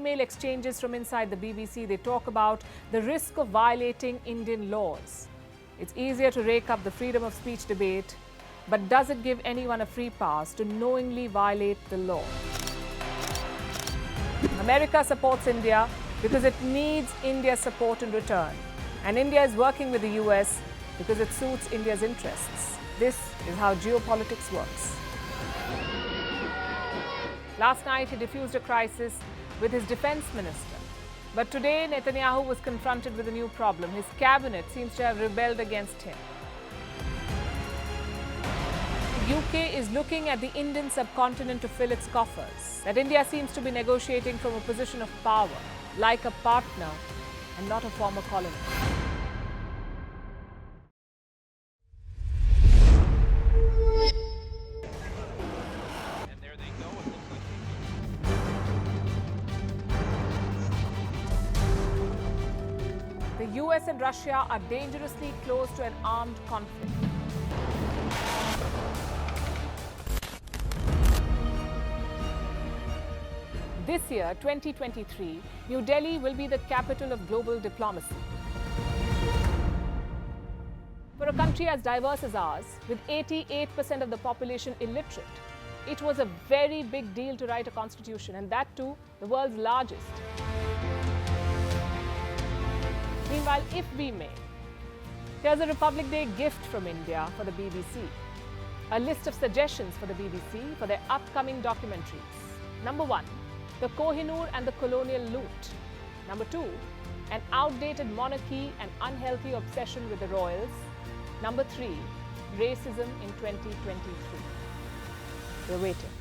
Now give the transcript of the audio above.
email exchanges from inside the BBC, they talk about the risk of violating Indian laws. It's easier to rake up the freedom of speech debate, but does it give anyone a free pass to knowingly violate the law? America supports India because it needs India's support in return. And India is working with the US because it suits India's interests. This is how geopolitics works. Last night, he diffused a crisis with his defense minister. But today, Netanyahu was confronted with a new problem. His cabinet seems to have rebelled against him. The UK is looking at the Indian subcontinent to fill its coffers. That India seems to be negotiating from a position of power, like a partner and not a former colony. The US and Russia are dangerously close to an armed conflict. This year, 2023, New Delhi will be the capital of global diplomacy. For a country as diverse as ours, with 88% of the population illiterate, it was a very big deal to write a constitution, and that too, the world's largest. Meanwhile, if we may, here's a Republic Day gift from India for the BBC. A list of suggestions for the BBC for their upcoming documentaries. Number 1, the Kohinoor and the colonial loot. Number 2, an outdated monarchy and unhealthy obsession with the royals. Number 3, racism in 2023. We're waiting.